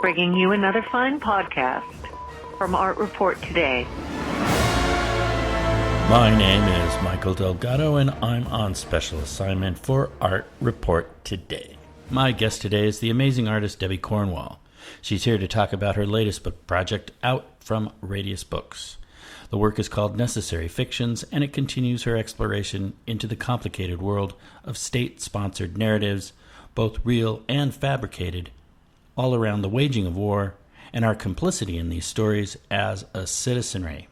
bringing you another fine podcast from Art Report Today. My name is Michael Delgado, and I'm on special assignment for Art Report Today. My guest today is the amazing artist Debi Cornwall. She's here to talk about her latest book project, out from Radius Books. The work is called Necessary Fictions, and it continues her exploration into the complicated world of state-sponsored narratives, both real and fabricated, all around the waging of war and our complicity in these stories as a citizenry.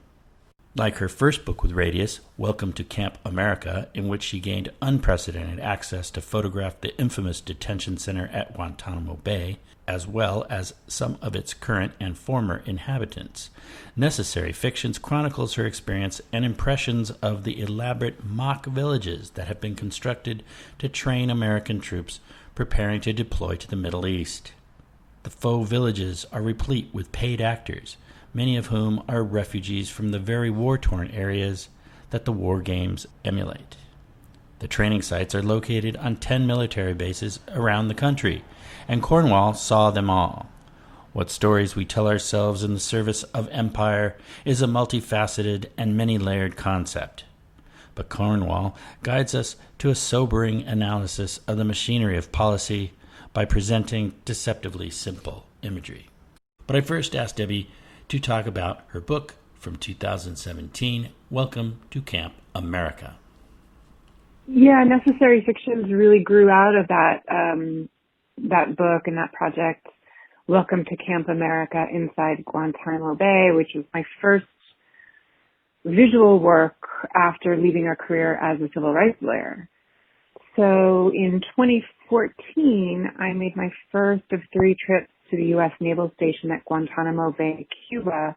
Like her first book with Radius, Welcome to Camp America, in which she gained unprecedented access to photograph the infamous detention center at Guantanamo Bay, as well as some of its current and former inhabitants. Necessary Fictions chronicles her experience and impressions of the elaborate mock villages that have been constructed to train American troops preparing to deploy to the Middle East. The faux villages are replete with paid actors, many of whom are refugees from the very war-torn areas that the war games emulate. The training sites are located on 10 military bases around the country, and Cornwall saw them all. What stories we tell ourselves in the service of empire is a multifaceted and many-layered concept. But Cornwall guides us to a sobering analysis of the machinery of policy by presenting deceptively simple imagery. But I first asked Debi to talk about her book from 2017, Welcome to Camp America. Yeah, Necessary Fictions really grew out of that book and that project, Welcome to Camp America, inside Guantanamo Bay, which was my first visual work after leaving a career as a civil rights lawyer. So in 2014, I made my first of 3 trips to the U.S. Naval Station at Guantanamo Bay, Cuba,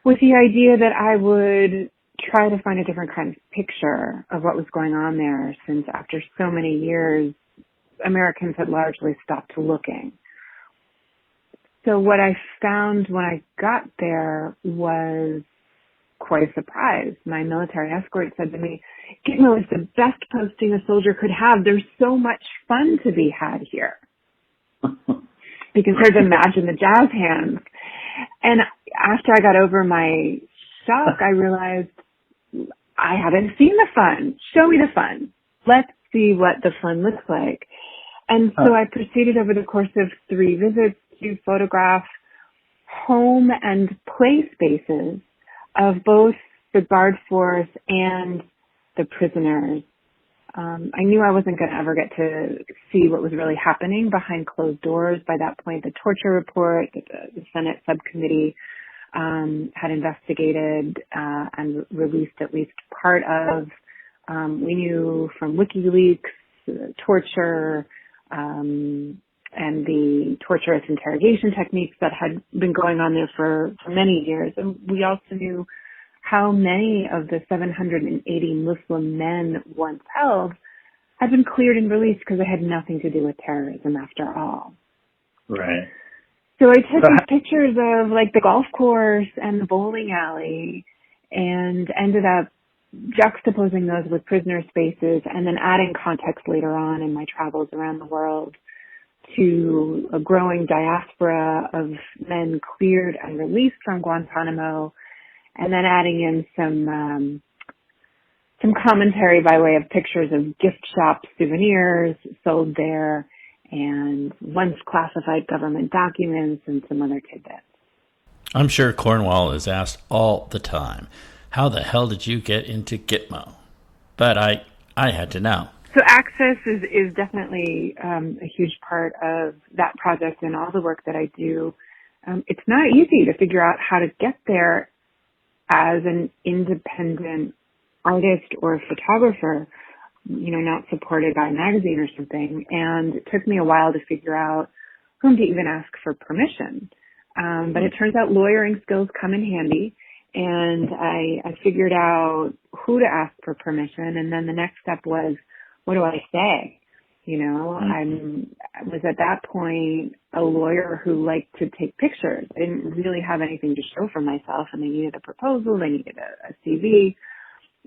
with the idea that I would try to find a different kind of picture of what was going on there, since after so many years, Americans had largely stopped looking. So what I found when I got there was quite a surprise. My military escort said to me, "Gitmo is the best posting a soldier could have. There's so much fun to be had here." Because there's Imagine the Jazz Hands. And after I got over my shock, I realized I haven't seen the fun. Show me the fun. Let's see what the fun looks like. And so I proceeded over the course of 3 visits to photograph home and play spaces of both the guard force and the prisoners. I knew I wasn't going to ever get to see what was really happening behind closed doors. By that point, the torture report that the Senate subcommittee had investigated and released at least part of. We knew from WikiLeaks the torture and the torturous interrogation techniques that had been going on there for many years. And we also knew how many of the 780 Muslim men once held had been cleared and released because they had nothing to do with terrorism after all. Right. So I took these pictures of like the golf course and the bowling alley and ended up juxtaposing those with prisoner spaces and then adding context later on in my travels around the world to a growing diaspora of men cleared and released from Guantanamo, and then adding in some commentary by way of pictures of gift shop souvenirs sold there and once classified government documents and some other tidbits. I'm sure Cornwall is asked all the time, how the hell did you get into Gitmo? But I had to know. So access is definitely a huge part of that project and all the work that I do. It's not easy to figure out how to get there as an independent artist or photographer, not supported by a magazine or something. And it took me a while to figure out whom to even ask for permission. But it turns out lawyering skills come in handy. And I figured out who to ask for permission. And then the next step was, what do I say? I was at that point a lawyer who liked to take pictures. I didn't really have anything to show for myself, and they needed a proposal, they needed a CV.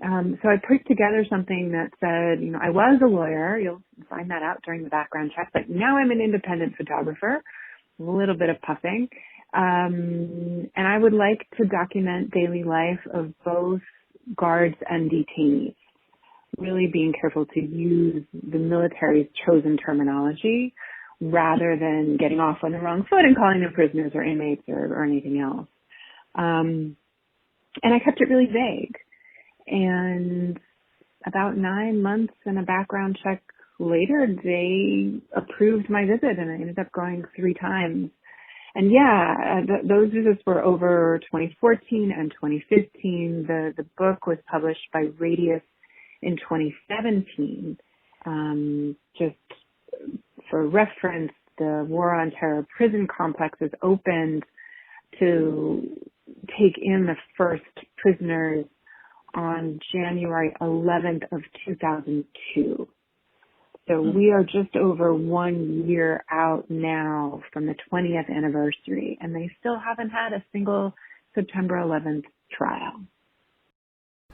So I put together something that said, I was a lawyer. You'll find that out during the background check, but now I'm an independent photographer. a little bit of puffing. And I would like to document daily life of both guards and detainees, really being careful to use the military's chosen terminology rather than getting off on the wrong foot and calling them prisoners or inmates or anything else. And I kept it really vague. And about 9 months and a background check later, they approved my visit, and I ended up going 3 times. And those visits were over 2014 and 2015. The book was published by Radius in 2017. Just for reference, the War on Terror prison complex is opened to take in the first prisoners on January 11th of 2002. So we are just over 1 year out now from the 20th anniversary, and they still haven't had a single September 11th trial.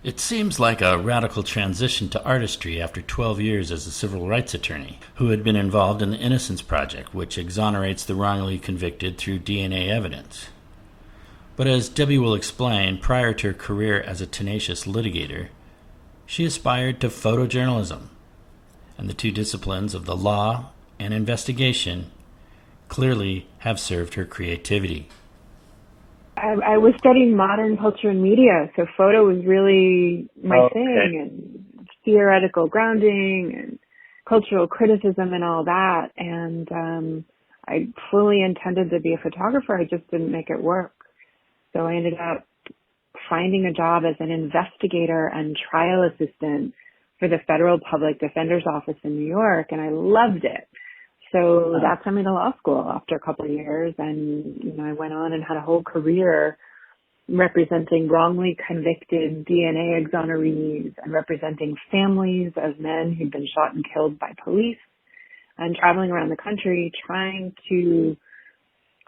It seems like a radical transition to artistry after 12 years as a civil rights attorney who had been involved in the Innocence Project, which exonerates the wrongly convicted through DNA evidence. But as Debi will explain, prior to her career as a tenacious litigator, she aspired to photojournalism, and the two disciplines of the law and investigation clearly have served her creativity. I was studying modern culture and media, so photo was really my thing, and theoretical grounding and cultural criticism and all that. And I fully intended to be a photographer. I just didn't make it work. So I ended up finding a job as an investigator and trial assistant for the Federal Public Defender's Office in New York, and I loved it. So that sent me to law school after a couple of years, and I went on and had a whole career representing wrongly convicted DNA exonerees and representing families of men who'd been shot and killed by police, and traveling around the country trying to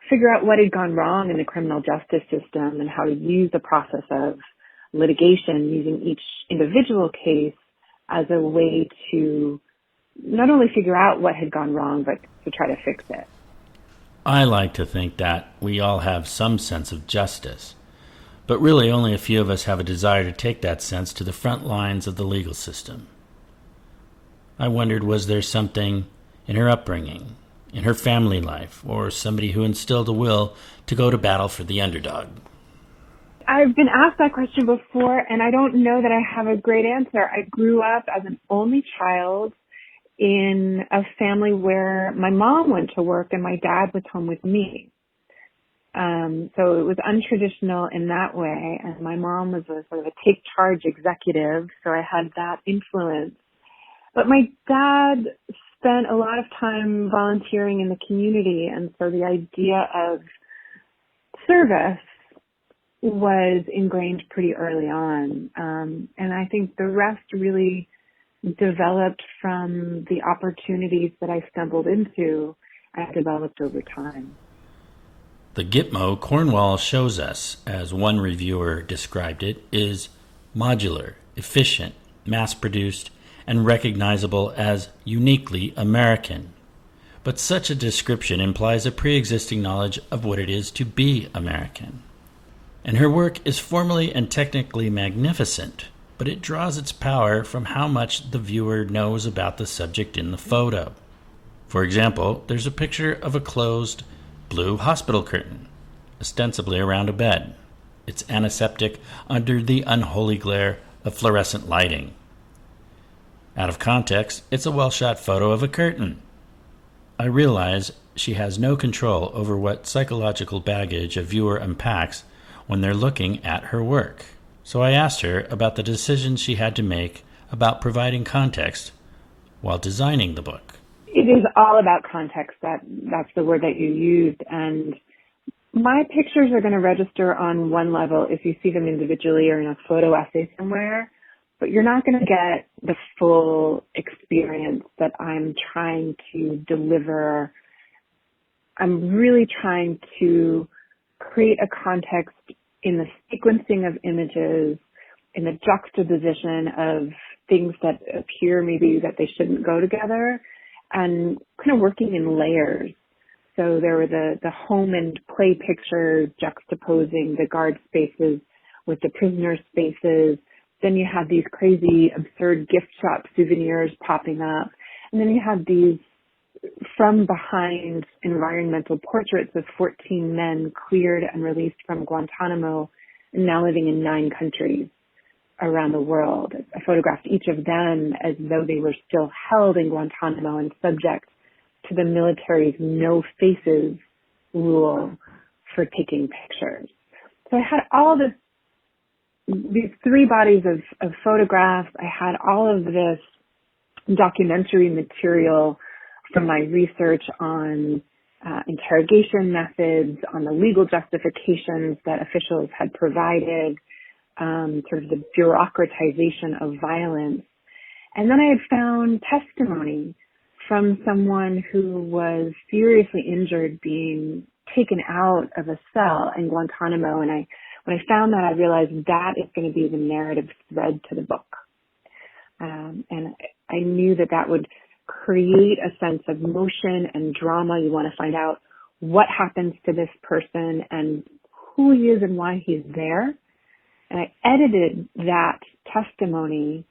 figure out what had gone wrong in the criminal justice system and how to use the process of litigation, using each individual case as a way to not only figure out what had gone wrong, but to try to fix it. I like to think that we all have some sense of justice, but really only a few of us have a desire to take that sense to the front lines of the legal system. I wondered, was there something in her upbringing, in her family life, or somebody who instilled a will to go to battle for the underdog? I've been asked that question before, and I don't know that I have a great answer. I grew up as an only child in a family where my mom went to work and my dad was home with me. So it was untraditional in that way, and my mom was a sort of a take-charge executive, so I had that influence. But my dad spent a lot of time volunteering in the community, and so the idea of service was ingrained pretty early on. And I think the rest really developed from the opportunities that I stumbled into and developed over time. The Gitmo Cornwall shows us, as one reviewer described it, is modular, efficient, mass-produced, and recognizable as uniquely American. But such a description implies a pre-existing knowledge of what it is to be American. And her work is formally and technically magnificent, but it draws its power from how much the viewer knows about the subject in the photo. For example, there's a picture of a closed blue hospital curtain, ostensibly around a bed. It's antiseptic under the unholy glare of fluorescent lighting. Out of context, it's a well-shot photo of a curtain. I realize she has no control over what psychological baggage a viewer unpacks when they're looking at her work. So I asked her about the decisions she had to make about providing context while designing the book. It is all about context. That's the word that you used. And my pictures are going to register on one level if you see them individually or in a photo essay somewhere, but you're not going to get the full experience that I'm trying to deliver. I'm really trying to create a context in the sequencing of images, in the juxtaposition of things that appear maybe that they shouldn't go together, and kind of working in layers. So there were the home and play pictures juxtaposing the guard spaces with the prisoner spaces. Then you had these crazy, absurd gift shop souvenirs popping up. And then you had these from behind environmental portraits of 14 men cleared and released from Guantanamo and now living in 9 countries around the world. I photographed each of them as though they were still held in Guantanamo and subject to the military's no faces rule for taking pictures. So I had all these 3 bodies of photographs. I had all of this documentary material from my research on interrogation methods, on the legal justifications that officials had provided, sort of the bureaucratization of violence. And then I had found testimony from someone who was seriously injured being taken out of a cell in Guantanamo. And when I found that, I realized that is going to be the narrative thread to the book. And I knew that would create a sense of motion and drama. You want to find out what happens to this person and who he is and why he's there. And I edited that testimony,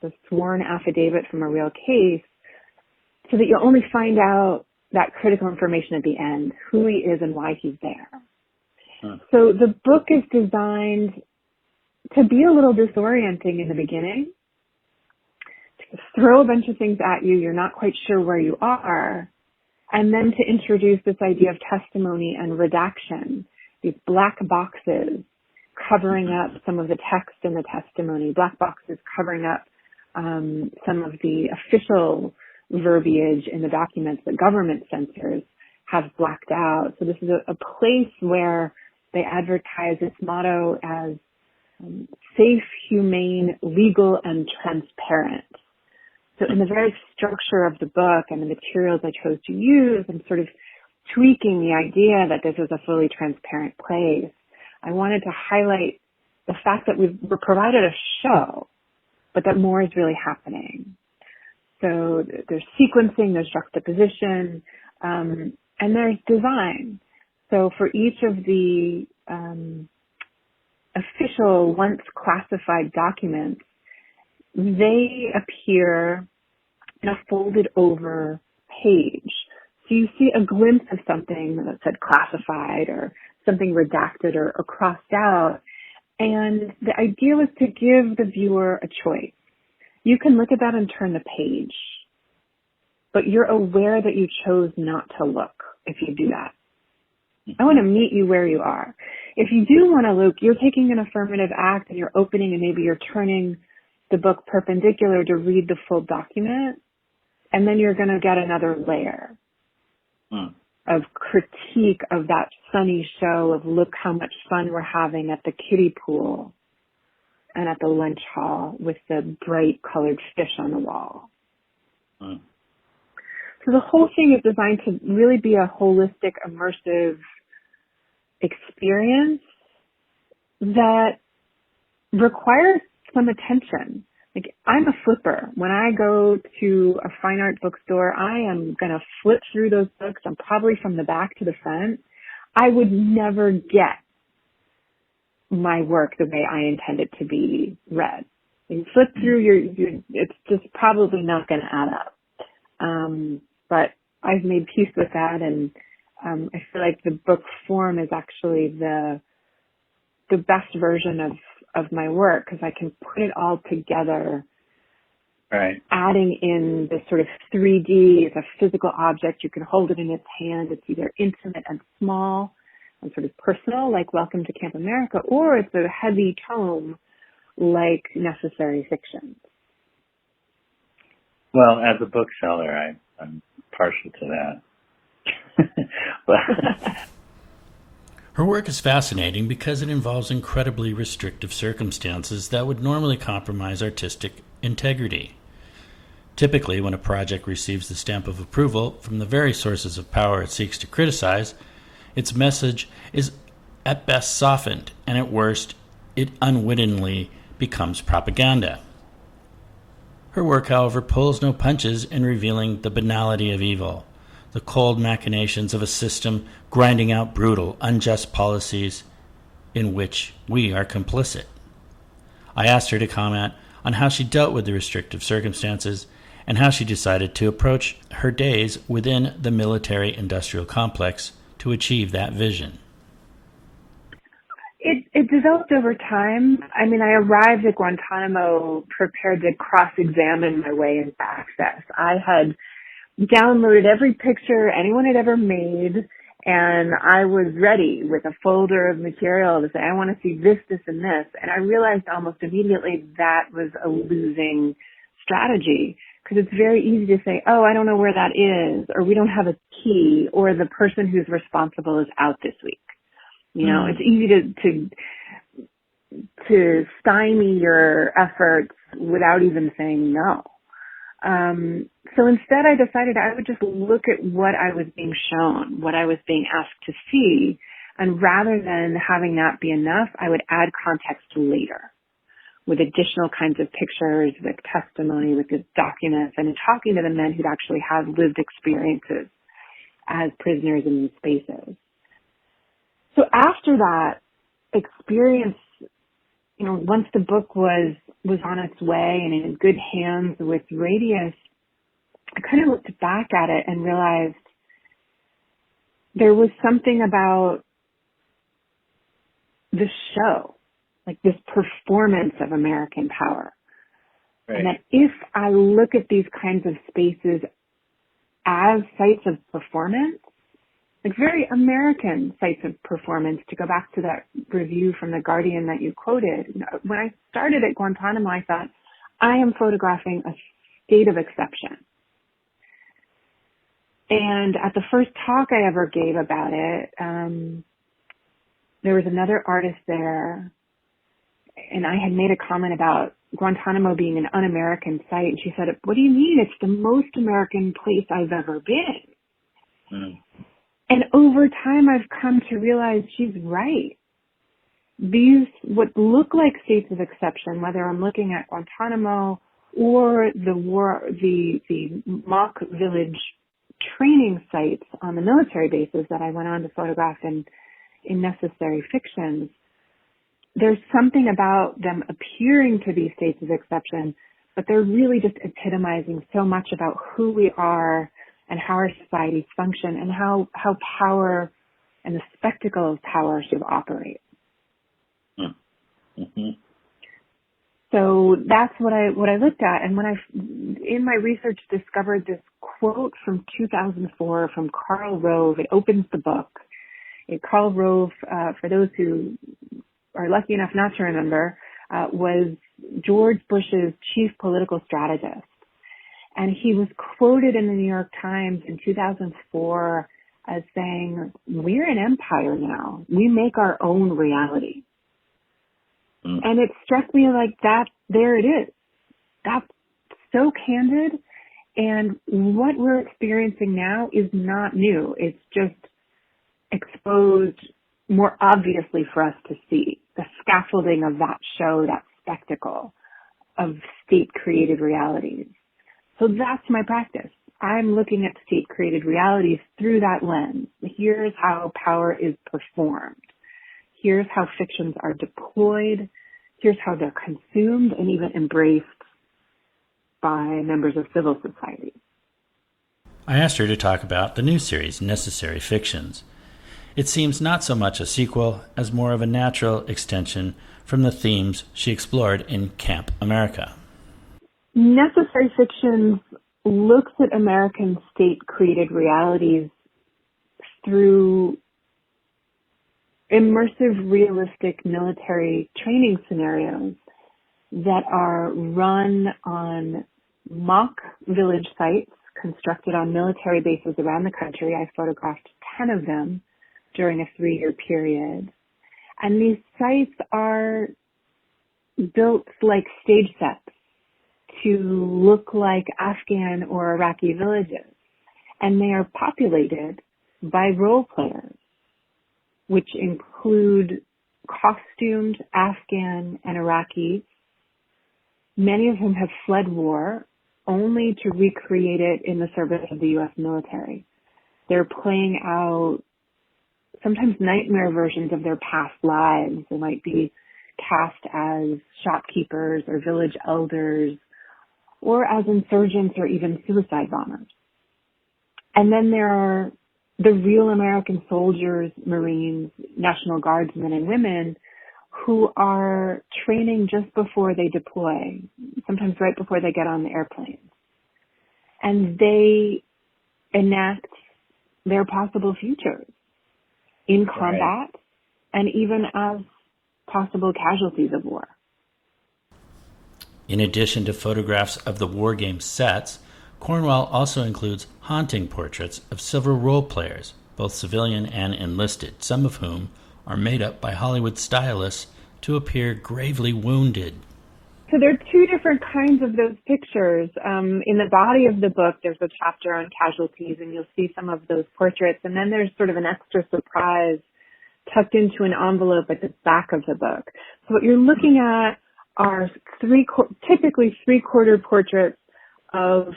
the sworn affidavit from a real case, so that you'll only find out that critical information at the end, who he is and why he's there. So the book is designed to be a little disorienting in the beginning, to throw a bunch of things at you, you're not quite sure where you are, and then to introduce this idea of testimony and redaction, these black boxes covering up some of the text in the testimony, black boxes covering up some of the official verbiage in the documents that government censors have blacked out. So this is a place where they advertise its motto as safe, humane, legal, and transparent. So in the very structure of the book and the materials I chose to use, I'm sort of tweaking the idea that this is a fully transparent place. I wanted to highlight the fact that we're provided a show, but that more is really happening. So there's sequencing, there's juxtaposition, and there's design. So for each of the official, once classified documents, they appear in a folded over page. So you see a glimpse of something that said classified or something redacted or crossed out. And the idea was to give the viewer a choice. You can look at that and turn the page, but you're aware that you chose not to look if you do that. I want to meet you where you are. If you do want to look, you're taking an affirmative act and you're opening and maybe you're turning the book perpendicular to read the full document, and then you're going to get another layer of critique of that sunny show of look how much fun we're having at the kiddie pool and at the lunch hall with the bright colored fish on the wall. So the whole thing is designed to really be a holistic, immersive experience that requires some attention. Like, I'm a flipper. When I go to a fine art bookstore, I am going to flip through those books. I'm probably from the back to the front. I would never get my work the way I intend it to be read. You flip through it's just probably not going to add up. But I've made peace with that, and I feel like the book form is actually the best version of my work, because I can put it all together, right? Adding in this sort of 3D, it's a physical object. You can hold it in its hand. It's either intimate and small and sort of personal, like Welcome to Camp America, or it's a heavy tome, like Necessary Fiction. Well, as a bookseller, I'm partial to that. But her work is fascinating because it involves incredibly restrictive circumstances that would normally compromise artistic integrity. Typically, when a project receives the stamp of approval from the very sources of power it seeks to criticize, its message is at best softened, and at worst, it unwittingly becomes propaganda. Her work, however, pulls no punches in revealing the banality of evil, the cold machinations of a system grinding out brutal, unjust policies in which we are complicit. I asked her to comment on how she dealt with the restrictive circumstances and how she decided to approach her days within the military-industrial complex to achieve that vision. It developed over time. I mean, I arrived at Guantanamo prepared to cross-examine my way into access. I had downloaded every picture anyone had ever made, and I was ready with a folder of material to say, I want to see this, this, and this. And I realized almost immediately that was a losing strategy, because it's very easy to say, oh, I don't know where that is, or we don't have a key, or the person who's responsible is out this week. You know, it's easy to stymie your efforts without even saying no. So instead I decided I would just look at what I was being shown, what I was being asked to see, and rather than having that be enough, I would add context later with additional kinds of pictures, with testimony, with the documents, and talking to the men who'd actually had lived experiences as prisoners in these spaces. So after that experience, you know, once the book was on its way and in good hands with Radius, I kind of looked back at it and realized there was something about the show, like this performance of American power. Right. And that if I look at these kinds of spaces as sites of performance, like very American sites of performance, to go back to that review from The Guardian that you quoted. When I started at Guantanamo, I thought, I am photographing a state of exception. And at the first talk I ever gave about it, there was another artist there, and I had made a comment about Guantanamo being an un-American site, and she said, what do you mean? It's the most American place I've ever been. Mm. And over time, I've come to realize she's right. These, what look like states of exception, whether I'm looking at Guantanamo or the mock village training sites on the military bases that I went on to photograph in Necessary Fictions, there's something about them appearing to be states of exception, but they're really just epitomizing so much about who we are and how our societies function and how power and the spectacle of power should operate. Mm-hmm. So that's what I looked at. And when I, in my research, discovered this quote from 2004 from Karl Rove, it opens the book. Karl Rove, for those who are lucky enough not to remember, was George Bush's chief political strategist. And he was quoted in the New York Times in 2004 as saying, we're an empire now. We make our own reality. Mm. And it struck me like that, there it is. That's so candid. And what we're experiencing now is not new. It's just exposed more obviously for us to see. The scaffolding of that show, that spectacle of state-created realities. So that's my practice. I'm looking at state-created realities through that lens. Here's how power is performed. Here's how fictions are deployed. Here's how they're consumed and even embraced by members of civil society. I asked her to talk about the new series, Necessary Fictions. It seems not so much a sequel as more of a natural extension from the themes she explored in Camp America. Necessary Fictions looks at American state-created realities through immersive, realistic military training scenarios that are run on mock village sites constructed on military bases around the country. I photographed 10 of them during a 3-year period. And these sites are built like stage sets to look like Afghan or Iraqi villages. And they are populated by role players, which include costumed Afghan and Iraqis. Many of whom have fled war only to recreate it in the service of the U.S. military. They're playing out sometimes nightmare versions of their past lives. They might be cast as shopkeepers or village elders or as insurgents or even suicide bombers. And then there are the real American soldiers, Marines, National Guardsmen and women who are training just before they deploy, sometimes right before they get on the airplanes. And they enact their possible futures in combat and even as possible casualties of war. In addition to photographs of the war game sets, Cornwall also includes haunting portraits of several role players, both civilian and enlisted, some of whom are made up by Hollywood stylists to appear gravely wounded. So there are two different kinds of those pictures. In the body of the book, there's a chapter on casualties, and you'll see some of those portraits. And then there's sort of an extra surprise tucked into an envelope at the back of the book. So what you're looking at are typically three-quarter portraits of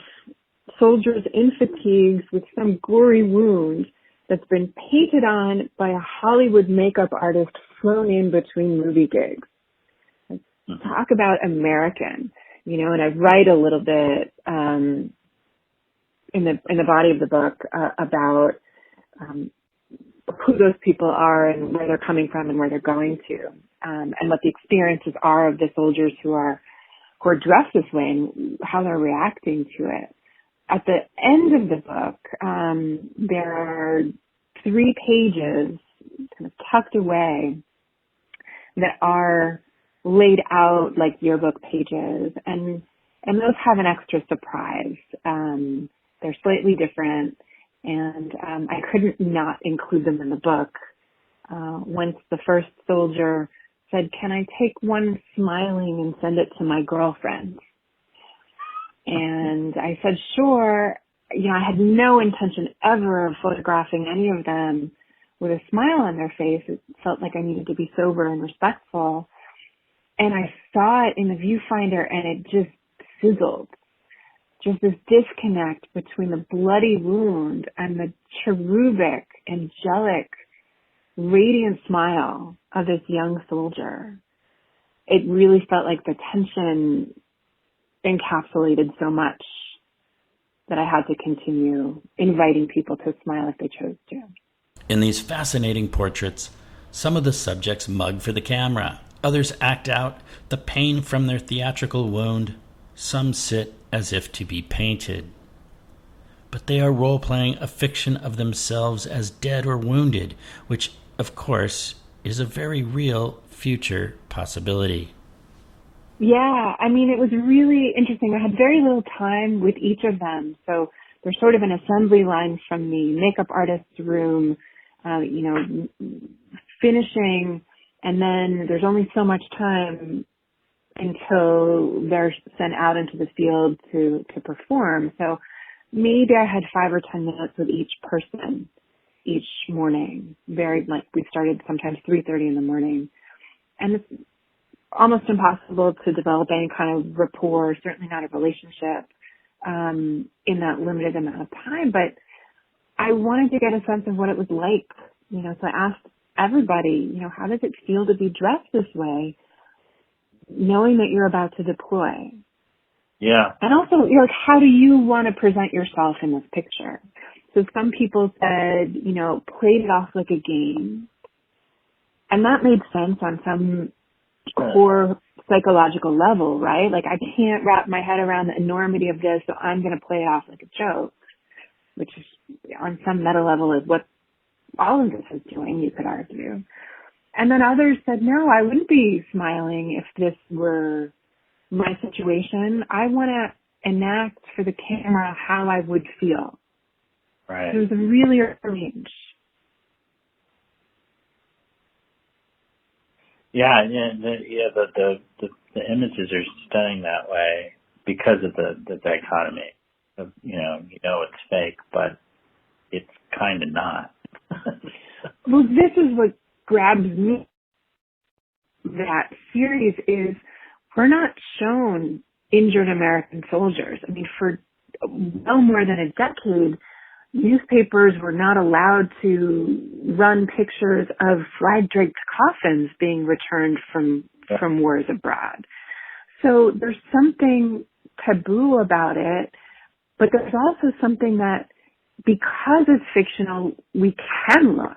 soldiers in fatigues with some gory wound that's been painted on by a Hollywood makeup artist flown in between movie gigs. Talk about American, and I write a little bit in the body of the book about who those people are and where they're coming from and where they're going to, and what the experiences are of the soldiers who are dressed this way and how they're reacting to it. At the end of the book, there are 3 pages kind of tucked away that are laid out like yearbook pages, and those have an extra surprise. They're slightly different, and I couldn't not include them in the book. Once the first soldier said, "Can I take one smiling and send it to my girlfriend?" And I said, "Sure." I had no intention ever of photographing any of them with a smile on their face. It felt like I needed to be sober and respectful. And I saw it in the viewfinder, and it just sizzled. Just this disconnect between the bloody wound and the cherubic, angelic, radiant smile of this young soldier. It really felt like the tension encapsulated so much that I had to continue inviting people to smile if they chose to. In these fascinating portraits, some of the subjects mug for the camera. Others act out the pain from their theatrical wound. Some sit as if to be painted. But they are role-playing a fiction of themselves as dead or wounded, which, of course, is a very real future possibility. Yeah, it was really interesting. I had very little time with each of them. So there's sort of an assembly line from the makeup artist's room, finishing, and then there's only so much time until they're sent out into the field to perform. So maybe I had 5 or 10 minutes with each person each morning. We started sometimes 3:30 in the morning. And it's almost impossible to develop any kind of rapport, certainly not a relationship, in that limited amount of time. But I wanted to get a sense of what it was like, so I asked everybody, how does it feel to be dressed this way, knowing that you're about to deploy? Yeah. And also, how do you want to present yourself in this picture? So some people said, played it off like a game. And that made sense on some core psychological level, right? Like, I can't wrap my head around the enormity of this, so I'm going to play it off like a joke, which is on some meta level is what all of this is doing, you could argue. And then others said, no, I wouldn't be smiling if this were my situation. I want to enact for the camera how I would feel. Right. So it was really a range. Yeah, the images are stunning that way because of the dichotomy of, it's fake, but it's kind of not. Well, this is what grabs me. That series is we're not shown injured American soldiers. For well more than a decade, newspapers were not allowed to run pictures of flag-draped coffins being returned from wars abroad. So there's something taboo about it, but there's also something that, because it's fictional, we can look.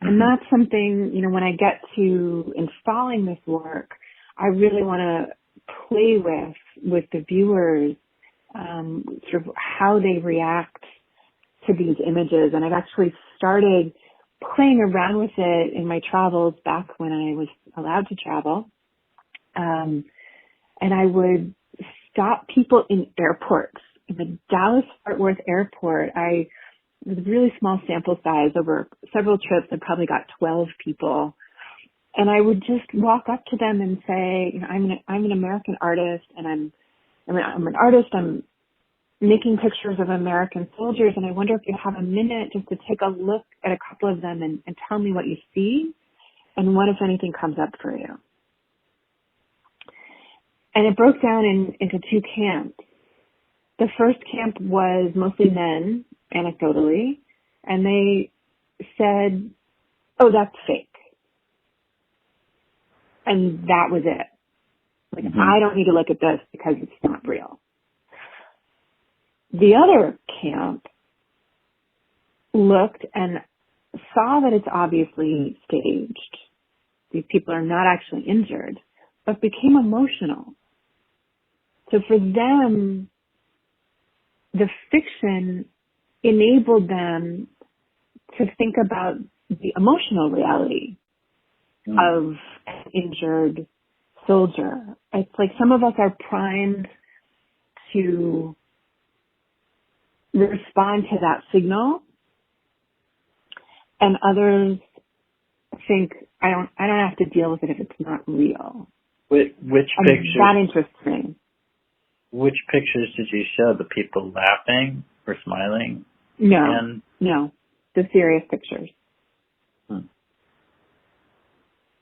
And that's something, when I get to installing this work, I really want to play with the viewers, sort of how they react to these images. And I've actually started playing around with it in my travels back when I was allowed to travel. And I would stop people in airports. In the Dallas-Fort Worth airport, it was a really small sample size. Over several trips, I probably got 12 people. And I would just walk up to them and say, I'm an American artist, and I'm an artist. I'm making pictures of American soldiers, and I wonder if you have a minute just to take a look at a couple of them and tell me what you see, and what, if anything, comes up for you. And it broke down into two camps. The first camp was mostly men, anecdotally, and they said, "Oh, that's fake." And that was it. Like, I don't need to look at this because it's not real. The other camp looked and saw that it's obviously staged. These people are not actually injured, but became emotional. So for them, the fiction enabled them to think about the emotional reality of an injured soldier. It's like some of us are primed to respond to that signal, and others think, I don't have to deal with it if it's not real. Which pictures? That interests me. Which pictures did you show? The people laughing or smiling? No, the serious pictures.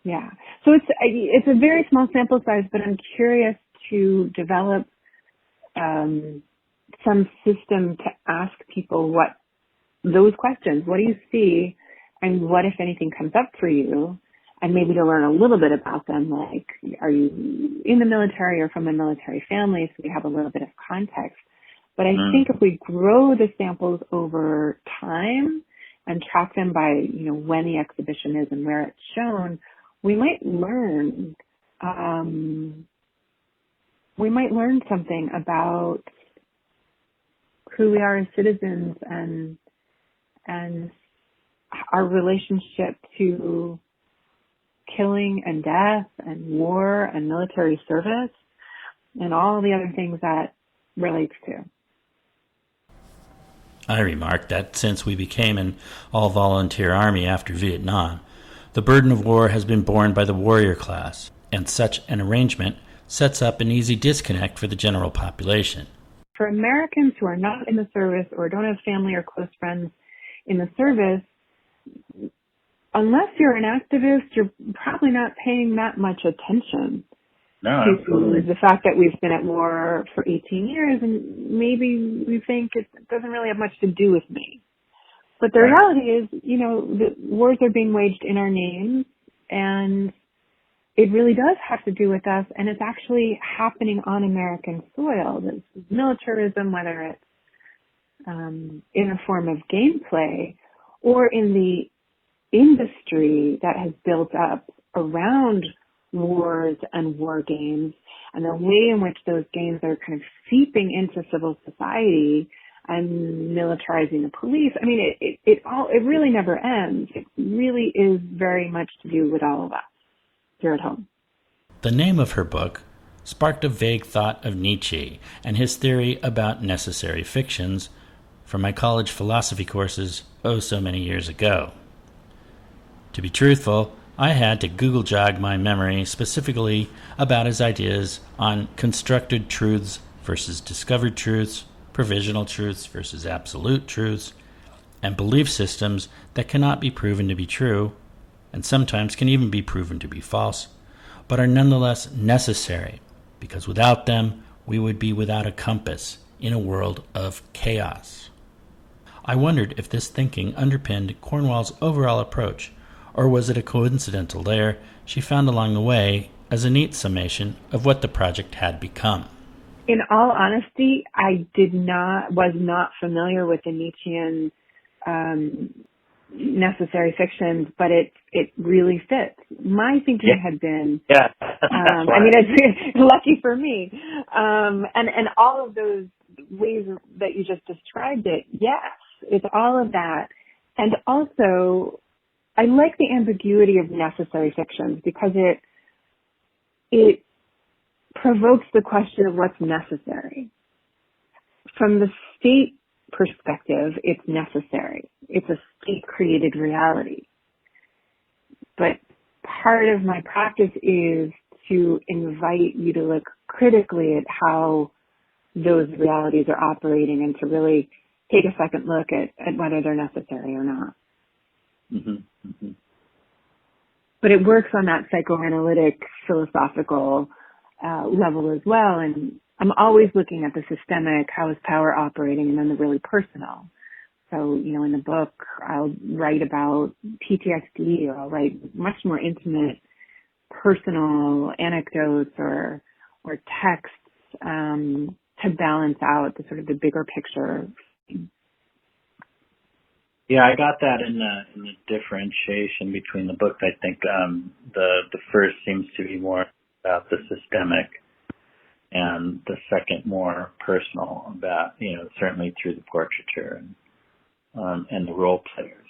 Yeah. So it's a very small sample size, but I'm curious to develop some system to ask people what those questions. What do you see, and what, if anything, comes up for you? And maybe to learn a little bit about them, like, are you in the military or from a military family? So we have a little bit of context. But I think if we grow the samples over time and track them by, when the exhibition is and where it's shown, we might learn something about who we are as citizens and our relationship to killing and death and war and military service and all the other things that relates to. I remarked that since we became an all-volunteer army after Vietnam, the burden of war has been borne by the warrior class, and such an arrangement sets up an easy disconnect for the general population. For Americans who are not in the service or don't have family or close friends in the service, unless you're an activist, you're probably not paying that much attention to the fact that we've been at war for 18 years, and maybe we think it doesn't really have much to do with me. But the reality is, the wars are being waged in our names, and it really does have to do with us, and it's actually happening on American soil. This militarism, whether it's in a form of gameplay or in the industry that has built up around wars and war games, and the way in which those games are kind of seeping into civil society and militarizing the police. I mean, it really never ends. It really is very much to do with all of us here at home. The name of her book sparked a vague thought of Nietzsche and his theory about necessary fictions from my college philosophy courses so many years ago. To be truthful, I had to Google jog my memory specifically about his ideas on constructed truths versus discovered truths, provisional truths versus absolute truths, and belief systems that cannot be proven to be true, and sometimes can even be proven to be false, but are nonetheless necessary, because without them we would be without a compass in a world of chaos. I wondered if this thinking underpinned Cornwall's overall approach, or was it a coincidental layer she found along the way as a neat summation of what the project had become. In all honesty, I was not familiar with the Nietzschean necessary fictions, but it really fits. My thinking had been, I mean, it's lucky for me, and all of those ways that you just described it. Yes, it's all of that, and also I like the ambiguity of necessary fictions because it provokes the question of what's necessary. From the state perspective, it's necessary. It's a state-created reality. But part of my practice is to invite you to look critically at how those realities are operating and to really take a second look at whether they're necessary or not. Mm-hmm. Mm-hmm. But it works on that psychoanalytic, philosophical level as well. And I'm always looking at the systemic, how is power operating, and then the really personal. So, in the book, I'll write about PTSD, or I'll write much more intimate, personal anecdotes or texts to balance out the sort of the bigger picture. Yeah, I got that in the differentiation between the books. I think the first seems to be more about the systemic, and the second more personal about, certainly through the portraiture and the role players.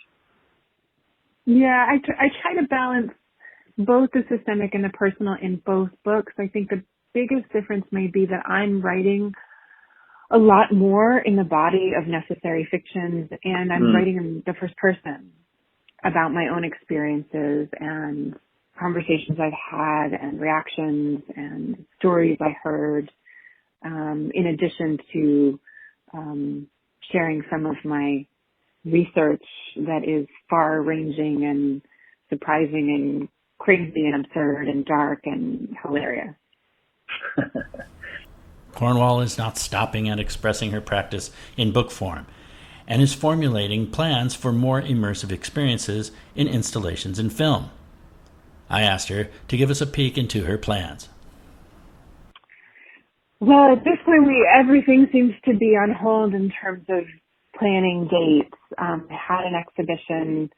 Yeah, I try to balance both the systemic and the personal in both books. I think the biggest difference may be that I'm writing a lot more in the body of necessary fictions, and I'm writing in the first person about my own experiences and conversations I've had and reactions and stories I heard, in addition to sharing some of my research that is far-ranging and surprising and crazy and absurd and dark and hilarious. Cornwall is not stopping at expressing her practice in book form and is formulating plans for more immersive experiences in installations and film. I asked her to give us a peek into her plans. Well, at this point, everything seems to be on hold in terms of planning dates. I had an exhibition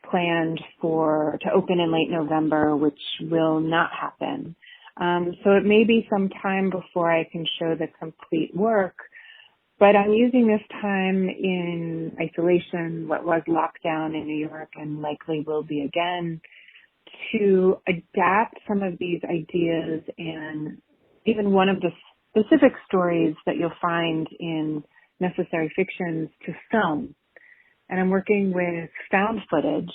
planned to open in late November, which will not happen. So it may be some time before I can show the complete work, but I'm using this time in isolation, what was lockdown in New York and likely will be again, to adapt some of these ideas and even one of the specific stories that you'll find in necessary fictions to film. And I'm working with found footage,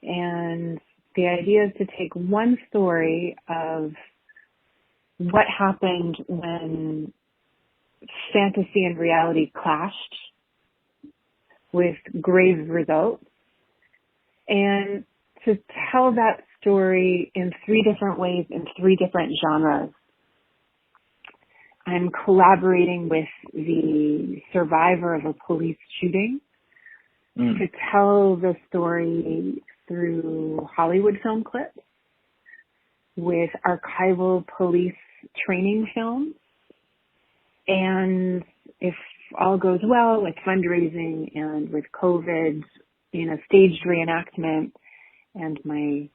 and the idea is to take one story of what happened when fantasy and reality clashed with grave results, and to tell that story in 3 different ways in 3 different genres. I'm collaborating with the survivor of a police shooting to tell the story through Hollywood film clips, with archival police training films, and if all goes well with fundraising and with COVID, in a staged reenactment. And my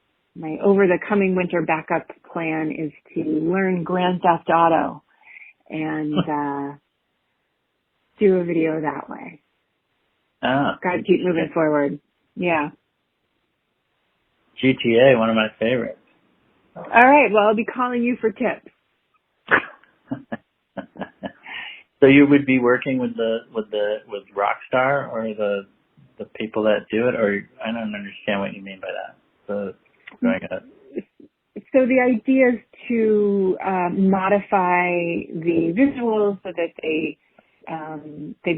over the coming winter backup plan is to learn Grand Theft Auto and do a video that way. Got to keep moving forward. Yeah. GTA, one of my favorites. All right. Well, I'll be calling you for tips. So you would be working with Rockstar or the people that do it, or I don't understand what you mean by that. So the idea is to modify the visuals so that they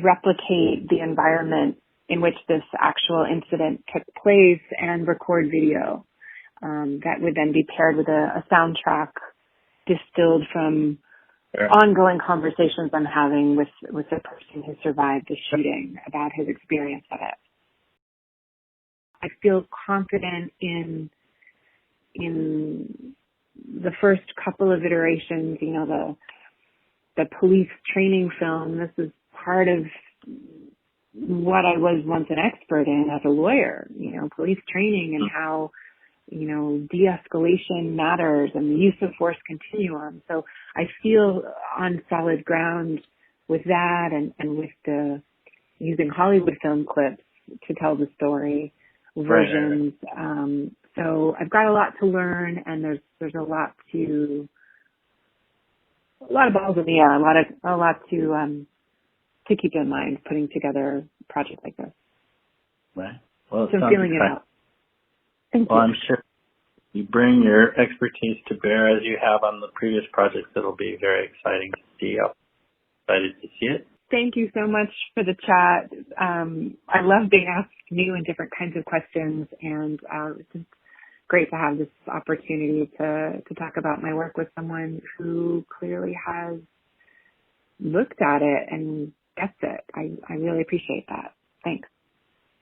replicate the environment in which this actual incident took place and record video that would then be paired with a soundtrack distilled from Sure. ongoing conversations I'm having with the person who survived the shooting about his experience of it. I feel confident in the first couple of iterations, the police training film. This is part of what I was once an expert in as a lawyer, police training and how, de-escalation matters and the use of force continuum. So I feel on solid ground with that and with the using Hollywood film clips to tell the story versions. Right. So I've got a lot to learn, and there's a lot of balls in the air, a lot to keep in mind putting together a project like this. Right. Well, So I'm feeling it out. Thank you. I'm sure you bring your expertise to bear as you have on the previous projects. It'll be very exciting to see. I'm excited to see it. Thank you so much for the chat. I love being asked new and different kinds of questions, and it's just great to have this opportunity to talk about my work with someone who clearly has looked at it and gets it. I really appreciate that. Thanks.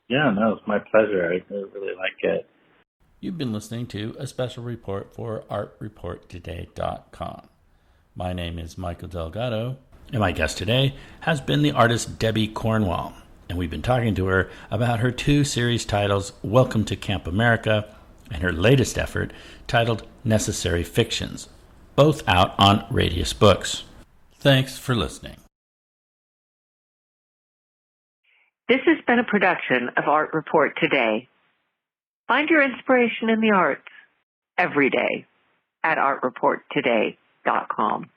Yeah, no, it's my pleasure. I really like it. You've been listening to a special report for artreporttoday.com. My name is Michael Delgado, and my guest today has been the artist Debi Cornwall. And we've been talking to her about her 2 series titles, Welcome to Camp America, and her latest effort titled Necessary Fictions, both out on Radius Books. Thanks for listening. This has been a production of Art Report Today. Find your inspiration in the arts every day at artreporttoday.com.